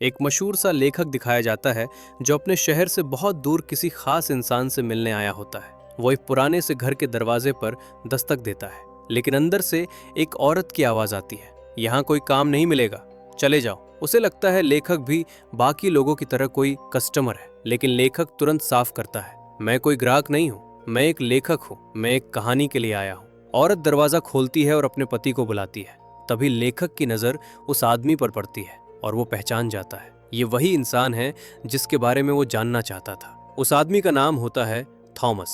एक मशहूर सा लेखक दिखाया जाता है जो अपने शहर से बहुत दूर किसी खास इंसान से मिलने आया होता है। वो एक पुराने से घर के दरवाजे पर दस्तक देता है, लेकिन अंदर से एक औरत की आवाज आती है, यहाँ कोई काम नहीं मिलेगा, चले जाओ। उसे लगता है लेखक भी बाकी लोगों की तरह कोई कस्टमर है, लेकिन लेखक तुरंत साफ करता है, मैं कोई ग्राहक नहीं हूँ, मैं एक लेखक हूँ, मैं एक कहानी के लिए आया हूँ। औरत दरवाजा खोलती है और अपने पति को बुलाती है। तभी लेखक की नजर उस आदमी पर पड़ती है और वो पहचान जाता है, ये वही इंसान है जिसके बारे में वो जानना चाहता था। उस आदमी का नाम होता है थॉमस।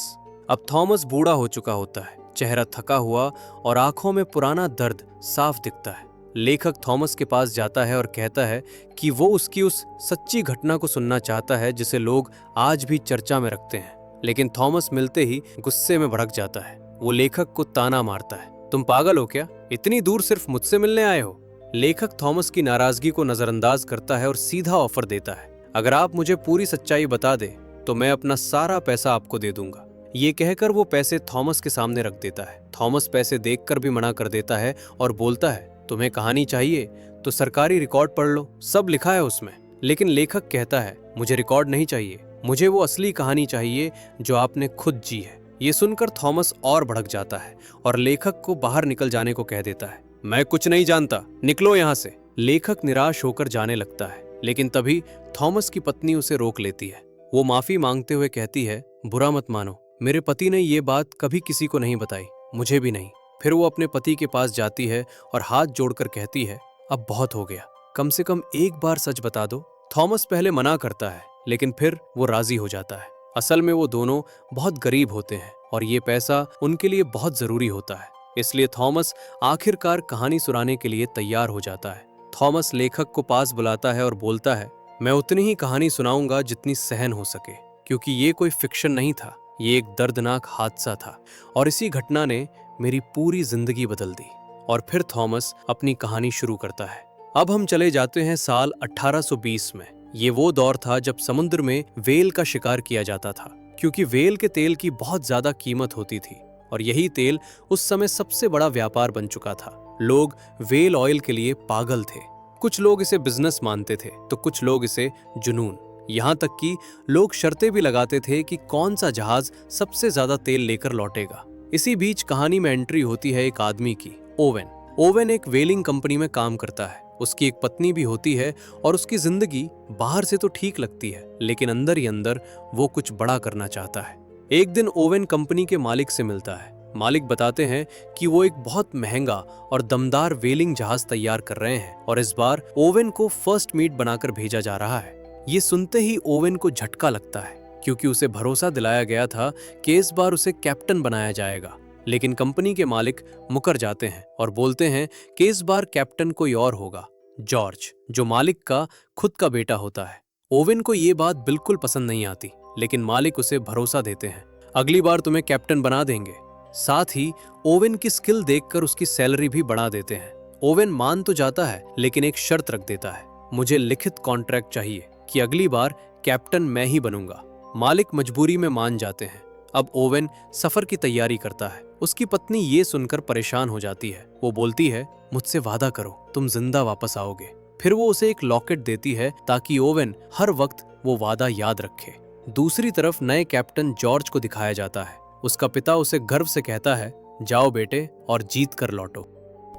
अब थॉमस बूढ़ा हो चुका होता है, चेहरा थका हुआ और आंखों में पुराना दर्द साफ दिखता है। लेखक थॉमस के पास जाता है और कहता है कि वो उसकी उस सच्ची घटना को सुनना चाहता है जिसे लोग आज भी चर्चा में रखते हैं। लेकिन थॉमस मिलते ही गुस्से में भड़क जाता है। वो लेखक को ताना मारता है, तुम पागल हो क्या, इतनी दूर सिर्फ मुझसे मिलने आए हो। लेखक थॉमस की नाराजगी को नजरअंदाज करता है और सीधा ऑफर देता है, अगर आप मुझे पूरी सच्चाई बता दे तो मैं अपना सारा पैसा आपको दे दूंगा। ये कहकर वो पैसे थॉमस के सामने रख देता है। थॉमस पैसे देखकर भी मना कर देता है और बोलता है, तुम्हें कहानी चाहिए तो सरकारी रिकॉर्ड पढ़ लो, सब लिखा है उसमें। लेकिन लेखक कहता है, मुझे रिकॉर्ड नहीं चाहिए, मुझे वो असली कहानी चाहिए जो आपने खुद जी है। ये सुनकर थॉमस और भड़क जाता है और लेखक को बाहर निकल जाने को कह देता है, मैं कुछ नहीं जानता, निकलो यहाँ से। लेखक निराश होकर जाने लगता है, लेकिन तभी थॉमस की पत्नी उसे रोक लेती है। वो माफी मांगते हुए कहती है, बुरा मत मानो, मेरे पति ने ये बात कभी किसी को नहीं बताई, मुझे भी नहीं। फिर वो अपने पति के पास जाती है और हाथ जोड़कर कहती है, अब बहुत हो गया, कम से कम एक बार सच बता दो। थॉमस पहले मना करता है, लेकिन फिर वो राजी हो जाता है। असल में वो दोनों बहुत गरीब होते हैं और ये पैसा उनके लिए बहुत जरूरी होता है, इसलिए थॉमस आखिरकार कहानी सुनाने के लिए तैयार हो जाता है। थॉमस लेखक को पास बुलाता है और बोलता है, मैं उतनी ही कहानी सुनाऊंगा जितनी सहन हो सके, क्योंकि ये कोई फिक्शन नहीं था, ये एक दर्दनाक हादसा था और इसी घटना ने मेरी पूरी जिंदगी बदल दी। और फिर थॉमस अपनी कहानी शुरू करता है। अब हम चले जाते हैं साल 1820 में। ये वो दौर था जब समुद्र में व्हेल का शिकार किया जाता था, क्योंकि व्हेल के तेल की बहुत ज्यादा कीमत होती थी और यही तेल उस समय सबसे बड़ा व्यापार बन चुका था। लोग व्हेल ऑयल के लिए पागल थे। कुछ लोग इसे बिजनेस मानते थे तो कुछ लोग इसे जुनून। यहाँ तक कि लोग शर्तें भी लगाते थे कि कौन सा जहाज सबसे ज्यादा तेल लेकर लौटेगा। इसी बीच कहानी में एंट्री होती है एक आदमी की, ओवेन। ओवेन एक व्हेलिंग कंपनी में काम करता है। उसकी एक पत्नी भी होती है और उसकी जिंदगी बाहर से तो ठीक लगती है, लेकिन अंदर ही अंदर वो कुछ बड़ा करना चाहता है। एक दिन ओवेन कंपनी के मालिक से मिलता है। मालिक बताते हैं कि वो एक बहुत महंगा और दमदार व्हेलिंग जहाज तैयार कर रहे हैं और इस बार ओवेन को फर्स्ट मीट बनाकर भेजा जा रहा है। ये सुनते ही ओवेन को झटका लगता है, क्योंकि उसे भरोसा दिलाया गया था कि इस बार उसे कैप्टन बनाया जाएगा। लेकिन कंपनी के मालिक मुकर जाते हैं और बोलते हैं कि इस बार कैप्टन कोई और होगा, जॉर्ज, जो मालिक का खुद का बेटा होता है। ओवेन को ये बात बिल्कुल पसंद नहीं आती, लेकिन मालिक उसे भरोसा देते हैं, अगली बार तुम्हें कैप्टन बना देंगे। साथ ही ओवेन की स्किल देखकर उसकी सैलरी भी बढ़ा देते हैं। ओवेन मान तो जाता है, लेकिन एक शर्त रख देता है, मुझे लिखित कॉन्ट्रैक्ट चाहिए कि अगली बार कैप्टन मैं ही बनूंगा। मालिक मजबूरी में मान जाते हैं। अब ओवेन सफर की तैयारी करता है। उसकी पत्नी ये सुनकर परेशान हो जाती है। वो बोलती है, मुझसे वादा करो तुम जिंदा वापस आओगे। फिर वो उसे एक लॉकेट देती है ताकि ओवेन हर वक्त वो वादा याद रखे। दूसरी तरफ नए कैप्टन जॉर्ज को दिखाया जाता है। उसका पिता उसे गर्व से कहता है, जाओ बेटे और जीत कर लौटो।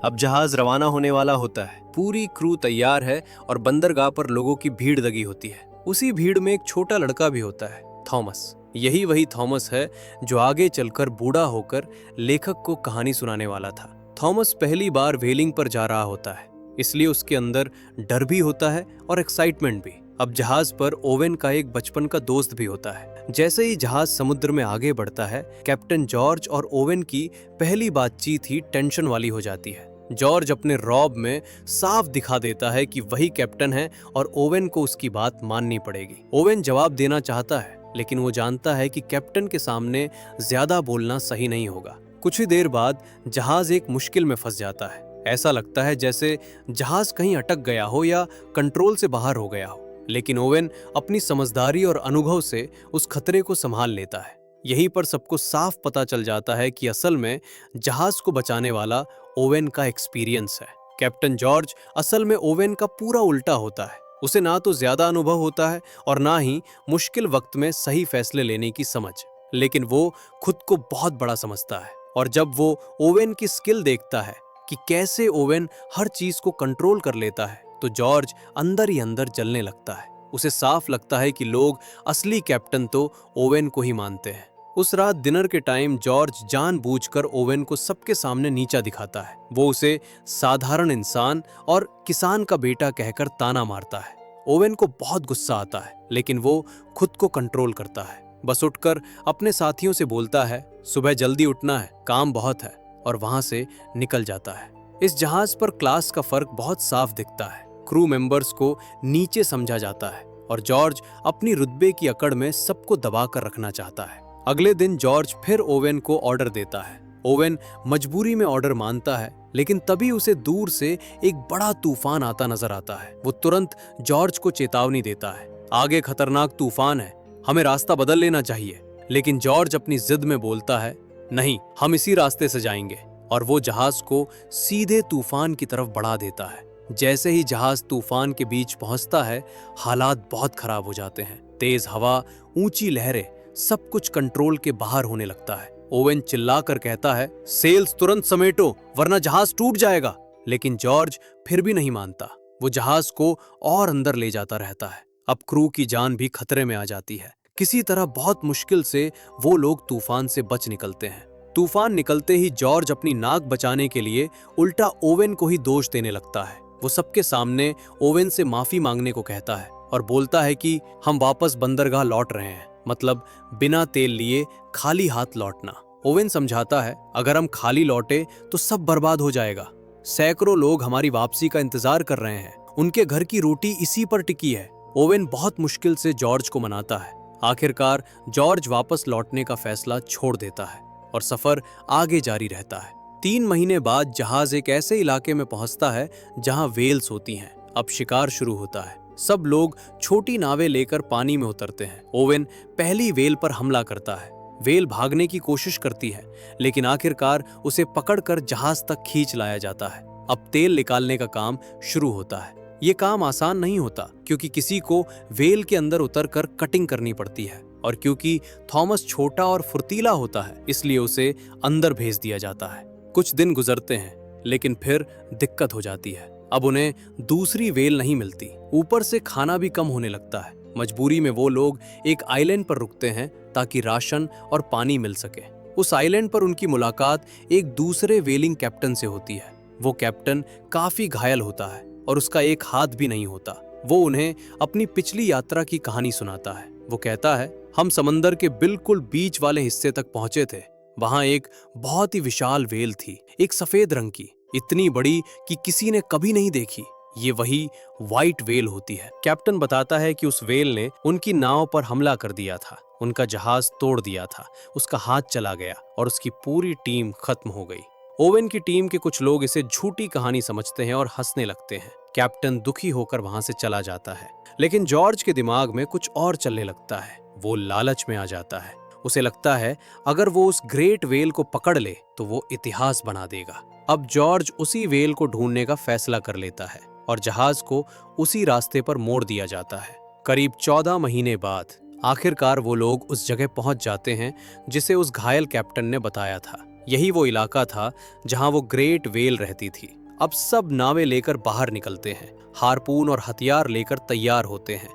अब जहाज रवाना होने वाला होता है। पूरी क्रू तैयार है और बंदरगाह पर लोगों की भीड़ लगी होती है। उसी भीड़ में एक छोटा लड़का भी होता है, थॉमस। यही वही थॉमस है जो आगे चलकर बूढ़ा होकर लेखक को कहानी सुनाने वाला था। थॉमस पहली बार व्हेलिंग पर जा रहा होता है, इसलिए उसके अंदर डर भी होता है और एक्साइटमेंट भी। अब जहाज पर ओवेन का एक बचपन का दोस्त भी होता है। जैसे ही जहाज समुद्र में आगे बढ़ता है, कैप्टन जॉर्ज और ओवेन की पहली बातचीत ही टेंशन वाली हो जाती है। जॉर्ज अपने रौब में साफ दिखा देता है कि वही कैप्टन है और ओवेन को उसकी बात माननी पड़ेगी। ओवेन जवाब देना चाहता है, लेकिन वो जानता है कि कैप्टन के सामने ज्यादा बोलना सही नहीं होगा। कुछ ही देर बाद जहाज एक मुश्किल में फंस जाता है। ऐसा लगता है जैसे जहाज कहीं अटक गया हो या कंट्रोल से बाहर हो गया हो, लेकिन ओवेन अपनी समझदारी और अनुभव से उस खतरे को संभाल लेता है। यहीं पर सबको साफ पता चल जाता है कि असल में जहाज को बचाने वाला ओवेन का एक्सपीरियंस है। कैप्टन जॉर्ज असल में ओवेन का पूरा उल्टा होता है। उसे ना तो ज्यादा अनुभव होता है और ना ही मुश्किल वक्त में सही फैसले लेने की समझ, लेकिन वो खुद को बहुत बड़ा समझता है। और जब वो ओवेन की स्किल देखता है कि कैसे ओवेन हर चीज को कंट्रोल कर लेता है, तो जॉर्ज अंदर ही अंदर जलने लगता है। उसे साफ लगता है कि लोग असली कैप्टन तो ओवेन को ही मानते हैं। उस रात डिनर के टाइम जॉर्ज जानबूझकर ओवेन को सबके सामने नीचा दिखाता है। वो उसे साधारण इंसान और किसान का बेटा कहकर ताना मारता है। ओवेन को बहुत गुस्सा आता है, लेकिन वो खुद को कंट्रोल करता है। बस उठकर अपने साथियों से बोलता है, सुबह जल्दी उठना है, काम बहुत है, और वहां से निकल जाता है। इस जहाज पर क्लास का फर्क बहुत साफ दिखता है। क्रू मेंबर्स को नीचे समझा जाता है और जॉर्ज अपनी रुतबे की अकड़ में सबको दबाकर रखना चाहता है। अगले दिन जॉर्ज फिर ओवेन को ऑर्डर देता है। ओवेन मजबूरी में ऑर्डर मानता है, लेकिन तभी उसे दूर से एक बड़ा तूफान आता नजर आता है। वो तुरंत जॉर्ज को चेतावनी देता है, आगे खतरनाक तूफान है, हमें रास्ता बदल लेना चाहिए। लेकिन जॉर्ज अपनी जिद में बोलता है, नहीं, हम इसी रास्ते से जाएंगे, और वो जहाज को सीधे तूफान की तरफ बढ़ा देता है। जैसे ही जहाज तूफान के बीच पहुंचता है, हालात बहुत खराब हो जाते हैं। तेज हवा, ऊंची लहरें, सब कुछ कंट्रोल के बाहर होने लगता है। ओवेन चिल्लाकर कहता है, सेल्स तुरंत समेटो वरना जहाज टूट जाएगा। लेकिन जॉर्ज फिर भी नहीं मानता। वो जहाज को और अंदर ले जाता रहता है। अब क्रू की जान भी खतरे में आ जाती है। किसी तरह बहुत मुश्किल से वो लोग तूफान से बच निकलते हैं। तूफान निकलते ही जॉर्ज अपनी नाक बचाने के लिए उल्टा ओवेन को ही दोष देने लगता है। वो सबके सामने ओवेन से माफी मांगने को कहता है और बोलता है कि हम वापस बंदरगाह लौट रहे हैं, मतलब बिना तेल लिए खाली हाथ लौटना। ओवेन समझाता है, अगर हम खाली लौटे तो सब बर्बाद हो जाएगा। सैकड़ों लोग हमारी वापसी का इंतजार कर रहे हैं, उनके घर की रोटी इसी पर टिकी है। ओवेन बहुत मुश्किल से जॉर्ज को मनाता है। आखिरकार जॉर्ज वापस लौटने का फैसला छोड़ देता है और सफर आगे जारी रहता है। 3 महीने बाद जहाज एक ऐसे इलाके में पहुंचता है जहां व्हेल्स होती हैं। अब शिकार शुरू होता है। सब लोग छोटी नावें लेकर पानी में उतरते हैं। ओवेन पहली व्हेल पर हमला करता है। व्हेल भागने की कोशिश करती है, लेकिन आखिरकार उसे पकड़कर जहाज तक खींच लाया जाता है। अब तेल निकालने का काम शुरू होता है। ये काम आसान नहीं होता, क्योंकि किसी को व्हेल के अंदर उतरकर कटिंग करनी पड़ती है, और क्योंकि थॉमस छोटा और फुर्तीला होता है, इसलिए उसे अंदर भेज दिया जाता है। कुछ दिन गुजरते हैं, लेकिन फिर दिक्कत हो जाती है। अब उन्हें दूसरी व्हेल नहीं मिलती। ऊपर से खाना भी कम होने लगता है। मजबूरी में वो लोग एक आइलैंड पर रुकते हैं ताकि राशन और पानी मिल सके। उस आइलैंड पर उनकी मुलाकात एक दूसरे व्हेलिंग कैप्टन से होती है। वो कैप्टन काफी घायल होता है और उसका एक हाथ भी नहीं होता। वो उन्हें अपनी पिछली यात्रा की कहानी सुनाता है। वो कहता है, हम समंदर के बिल्कुल बीच वाले हिस्से तक पहुंचे थे। वहां एक बहुत ही विशाल व्हेल थी, एक सफेद रंग की, इतनी बड़ी कि किसी ने कभी नहीं देखी। ये वही व्हाइट व्हेल होती है। कैप्टन बताता है कि उस व्हेल ने उनकी नाव पर हमला कर दिया था, उनका जहाज तोड़ दिया था, उसका हाथ चला गया और उसकी पूरी टीम खत्म हो गई। ओवेन की टीम के कुछ लोग इसे झूठी कहानी समझते हैं और हंसने लगते हैं। कैप्टन दुखी होकर वहां से चला जाता है, लेकिन जॉर्ज के दिमाग में कुछ और चलने लगता है। वो लालच में आ जाता है। उसे लगता है अगर वो उस ग्रेट व्हेल को पकड़ ले तो वो इतिहास बना देगा। अब जॉर्ज उसी व्हेल को ढूंढने का फैसला कर लेता है और जहाज को उसी रास्ते पर मोड़ दिया जाता है। करीब 14 महीने बाद आखिरकार वो लोग उस जगह पहुंच जाते हैं जिसे उस घायल कैप्टन ने बताया था। यही वो इलाका था जहां वो ग्रेट व्हेल रहती थी। अब सब नावें लेकर बाहर निकलते हैं, हारपून और हथियार लेकर तैयार होते हैं।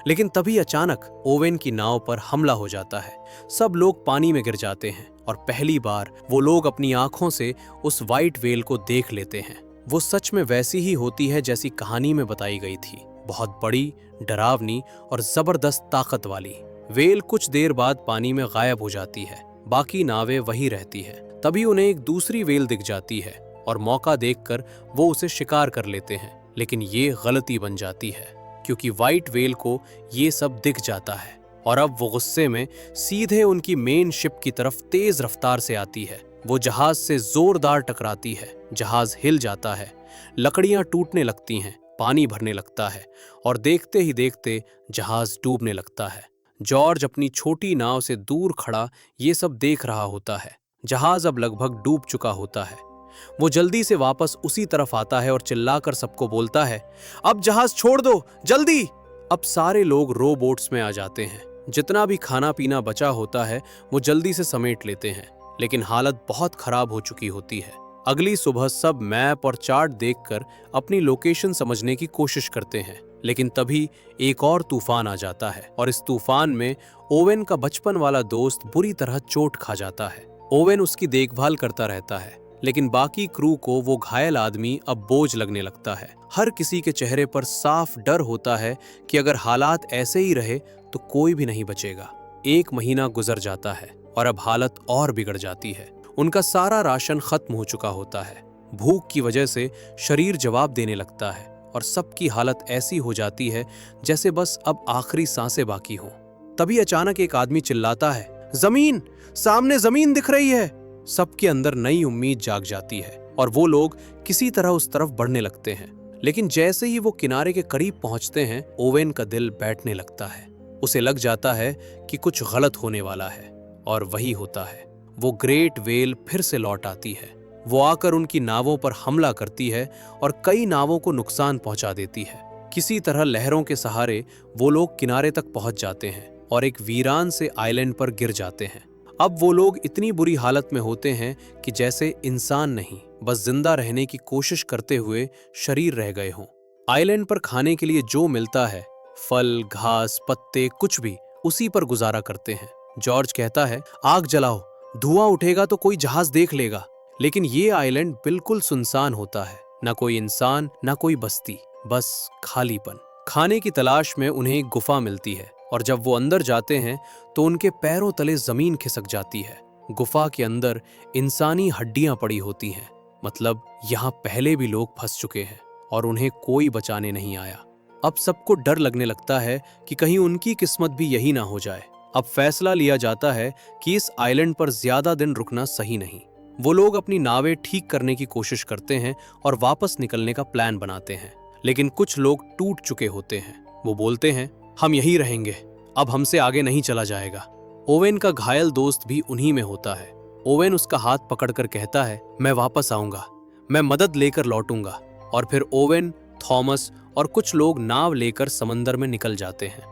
लेकिन तभी अचानक ओवेन की नाव पर हमला हो जाता है। सब लोग पानी में गिर जाते हैं और पहली बार वो लोग अपनी आंखों से उस व्हाइट व्हेल को देख लेते हैं। वो सच में वैसी ही होती है जैसी कहानी में बताई गई थी, बहुत बड़ी, डरावनी और जबरदस्त ताकत वाली। व्हेल कुछ देर बाद पानी में गायब हो जाती है, बाकी नावें वही रहती है। तभी उन्हें एक दूसरी व्हेल दिख जाती है और मौका देखकर वो उसे शिकार कर लेते हैं। लेकिन ये गलती बन जाती है, क्योंकि व्हाइट व्हेल को ये सब दिख जाता है और अब वो गुस्से में सीधे उनकी मेन शिप की तरफ तेज रफ्तार से आती है। वो जहाज से जोरदार टकराती है, जहाज हिल जाता है, लकड़ियां टूटने लगती हैं, पानी भरने लगता है और देखते ही देखते जहाज डूबने लगता है। जॉर्ज अपनी छोटी नाव से दूर खड़ा ये सब देख रहा होता है। जहाज अब लगभग डूब चुका होता है। वो जल्दी से वापस उसी तरफ आता है और चिल्लाकर सबको बोलता है, अब जहाज छोड़ दो, जल्दी। अब सारे लोग रो बोट्स में आ जाते हैं। जितना भी खाना पीना बचा होता है वो जल्दी से समेट लेते हैं, लेकिन हालत बहुत खराब हो चुकी होती है। अगली सुबह सब मैप और चार्ट देखकर अपनी लोकेशन समझने की कोशिश करते हैं, लेकिन तभी एक और तूफान आ जाता है और इस तूफान में ओवेन का बचपन वाला दोस्त बुरी तरह चोट खा जाता है। ओवेन उसकी देखभाल करता रहता है, लेकिन बाकी क्रू को वो घायल आदमी अब बोझ लगने लगता है। हर किसी के चेहरे पर साफ डर होता है कि अगर हालात ऐसे ही रहे तो कोई भी नहीं बचेगा। 1 महीना गुजर जाता है और अब हालत और बिगड़ जाती है। उनका सारा राशन खत्म हो चुका होता है। भूख की वजह से शरीर जवाब देने लगता है और सबकी हालत ऐसी हो जाती है जैसे बस अब आखिरी सांसें बाकी हों। तभी अचानक एक आदमी चिल्लाता है, जमीन, सामने जमीन दिख रही है। सबके अंदर नई उम्मीद जाग जाती है और वो लोग किसी तरह उस तरफ बढ़ने लगते हैं। लेकिन जैसे ही वो किनारे के करीब पहुंचते हैं, ओवेन का दिल बैठने लगता है। उसे लग जाता है कि कुछ गलत होने वाला है, और वही होता है। वो ग्रेट वेल फिर से लौट आती है। वो आकर उनकी नावों पर हमला करती है और कई नावों को नुकसान पहुंचा देती है। किसी तरह लहरों के सहारे वो लोग किनारे तक पहुंच जाते हैं और एक वीरान से आइलैंड पर गिर जाते हैं। अब वो लोग इतनी बुरी हालत में होते हैं कि जैसे इंसान नहीं, बस जिंदा रहने की कोशिश करते हुए शरीर रह गए हों। आइलैंड पर खाने के लिए जो मिलता है, फल, घास, पत्ते, कुछ भी, उसी पर गुजारा करते हैं। जॉर्ज कहता है, आग जलाओ, धुआं उठेगा तो कोई जहाज देख लेगा। लेकिन ये आइलैंड बिल्कुल सुनसान होता है। ना कोई इंसान, ना कोई बस्ती, बस खालीपन। खाने की तलाश में उन्हें एक गुफा मिलती है और जब वो अंदर जाते हैं तो उनके पैरों तले जमीन खिसक जाती है। गुफा के अंदर इंसानी हड्डियां पड़ी होती हैं। मतलब यहाँ पहले भी लोग फंस चुके हैं और उन्हें कोई बचाने नहीं आया। अब सबको डर लगने लगता है कि कहीं उनकी किस्मत भी यही ना हो जाए। अब फैसला लिया जाता है कि इस आइलैंड पर ज्यादा दिन रुकना सही नहीं। वो लोग अपनी नावें ठीक करने की कोशिश करते हैं और वापस निकलने का प्लान बनाते हैं, लेकिन कुछ लोग टूट चुके होते हैं। वो बोलते हैं, हम यहीं रहेंगे, अब हमसे आगे नहीं चला जाएगा। ओवेन का घायल दोस्त भी उन्हीं में होता है। ओवेन उसका हाथ पकड़कर कहता है, मैं वापस आऊंगा, मैं मदद लेकर लौटूंगा। और फिर ओवेन, थॉमस और कुछ लोग नाव लेकर समंदर में निकल जाते हैं।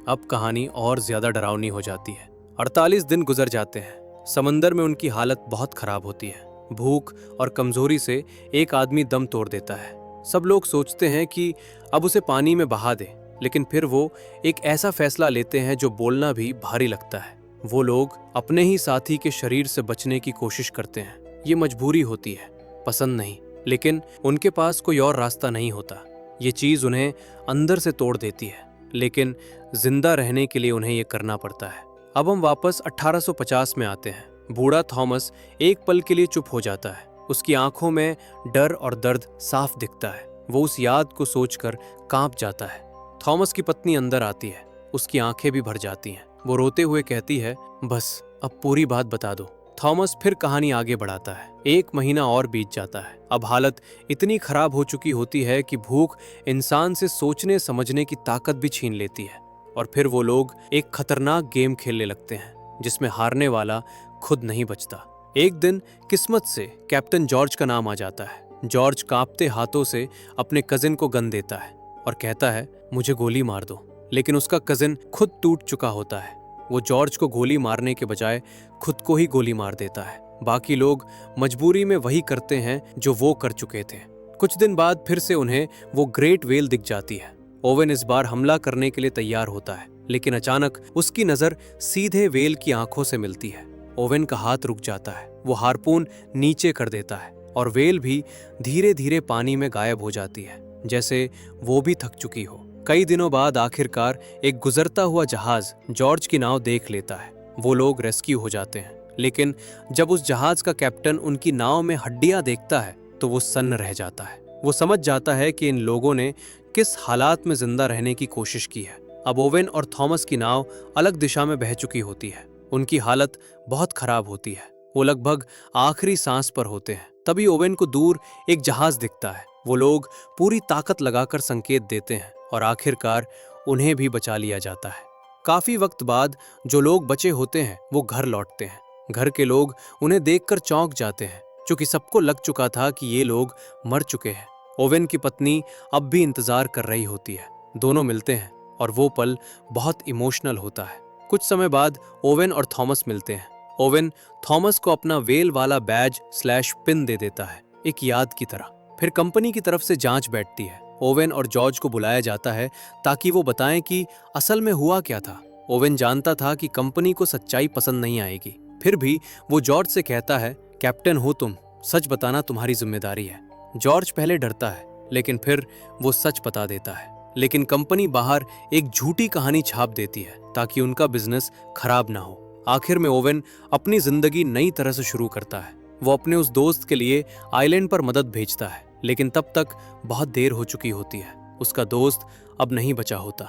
अब कहानी और ज्यादा डरावनी हो जाती है। 48 दिन गुजर जाते हैं। समंदर में उनकी हालत बहुत खराब होती है। भूख और कमजोरी से एक आदमी दम तोड़ देता है। सब लोग सोचते हैं कि अब उसे पानी में बहा दे, लेकिन फिर वो एक ऐसा फैसला लेते हैं जो बोलना भी भारी लगता है। वो लोग अपने ही साथी के शरीर से बचने की कोशिश करते हैं। ये मजबूरी होती है, पसंद नहीं, लेकिन उनके पास कोई और रास्ता नहीं होता। ये चीज उन्हें अंदर से तोड़ देती है, लेकिन जिंदा रहने के लिए उन्हें ये करना पड़ता है। अब हम वापस 1850 में आते हैं। बूढ़ा थॉमस एक पल के लिए चुप हो जाता है। उसकी आंखों में डर और दर्द साफ दिखता है। वो उस याद को सोचकर कांप जाता है। थॉमस की पत्नी अंदर आती है। उसकी आंखें भी भर जाती हैं। वो रोते हुए कहती है, बस अब पूरी बात बता दो। थॉमस फिर कहानी आगे बढ़ाता है। 1 महीना और बीत जाता है। अब हालत इतनी खराब हो चुकी होती है कि भूख इंसान से सोचने समझने की ताकत भी छीन लेती है। और फिर वो लोग एक खतरनाक गेम खेलने लगते हैं जिसमें हारने वाला खुद नहीं बचता। एक दिन किस्मत से कैप्टन जॉर्ज का नाम आ जाता है। जॉर्ज कांपते हाथों से अपने कजिन को गन देता है और कहता है, मुझे गोली मार दो। लेकिन उसका कजिन खुद टूट चुका होता है। वो जॉर्ज को गोली मारने के बजाय खुद को ही गोली मार देता है। बाकी लोग मजबूरी में वही करते हैं जो वो कर चुके थे। कुछ दिन बाद फिर से उन्हें वो ग्रेट वेल दिख जाती है। ओवेन इस बार हमला करने के लिए तैयार होता है, लेकिन अचानक उसकी नजर सीधे वेल की आंखों से मिलती है। ओवेन का हाथ रुक जाता है। वो हार्पून नीचे कर देता है और वेल भी धीरे धीरे पानी में गायब हो जाती है, जैसे वो भी थक चुकी हो। कई दिनों बाद आखिरकार एक गुजरता हुआ जहाज जॉर्ज की नाव देख लेता है। वो लोग रेस्क्यू हो जाते हैं, लेकिन जब उस जहाज का कैप्टन उनकी नाव में हड्डियां देखता है तो वो सन्न रह जाता है। वो समझ जाता है कि इन लोगों ने किस हालात में जिंदा रहने की कोशिश की है। अब ओवेन और थॉमस की नाव अलग दिशा में बह चुकी होती है। उनकी हालत बहुत खराब होती है। वो लगभग आखिरी सांस पर होते हैं। तभी ओवेन को दूर एक जहाज दिखता है। वो लोग पूरी ताकत लगाकर संकेत देते हैं और आखिरकार उन्हें भी बचा लिया जाता है। काफी वक्त बाद जो लोग बचे होते हैं वो घर लौटते हैं। घर के लोग उन्हें देखकर चौंक जाते हैं। क्योंकि सबको लग चुका था कि ये लोग मर चुके हैं। ओवेन की पत्नी अब भी इंतजार कर रही होती है। दोनों मिलते हैं और वो पल बहुत इमोशनल होता है। कुछ समय बाद ओवेन और थॉमस मिलते हैं। ओवेन थॉमस को अपना वेल वाला बैज स्लैश पिन दे देता है, एक याद की तरह। फिर कंपनी की तरफ से जांच बैठती है। ओवेन और जॉर्ज को बुलाया जाता है ताकि वो बताएं कि असल में हुआ क्या था। ओवेन जानता था कि कंपनी को सच्चाई पसंद नहीं आएगी, फिर भी वो जॉर्ज से कहता है, कैप्टन हो तुम, सच बताना तुम्हारी जिम्मेदारी है। जॉर्ज पहले डरता है, लेकिन फिर वो सच बता देता है। लेकिन कंपनी बाहर एक झूठी कहानी छाप देती है ताकि उनका बिजनेस खराब ना हो। आखिर में ओवेन अपनी जिंदगी नई तरह से शुरू करता है। वो अपने उस दोस्त के लिए आइलैंड पर मदद भेजता है, लेकिन तब तक बहुत देर हो चुकी होती है। उसका दोस्त अब नहीं बचा होता।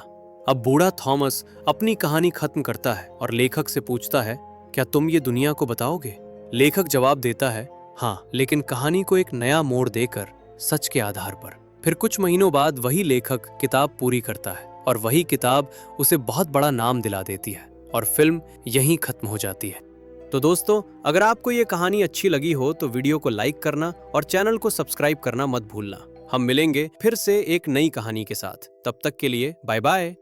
अब बूढ़ा थॉमस अपनी कहानी खत्म करता है और लेखक से पूछता है, क्या तुम ये दुनिया को बताओगे? लेखक जवाब देता है, हाँ, लेकिन कहानी को एक नया मोड़ देकर, सच के आधार पर। फिर कुछ महीनों बाद वही लेखक किताब पूरी करता है और वही किताब उसे बहुत बड़ा नाम दिला देती है और फिल्म यहीं खत्म हो जाती है। तो दोस्तों, अगर आपको ये कहानी अच्छी लगी हो तो वीडियो को लाइक करना और चैनल को सब्सक्राइब करना मत भूलना। हम मिलेंगे फिर से एक नई कहानी के साथ। तब तक के लिए बाय बाय।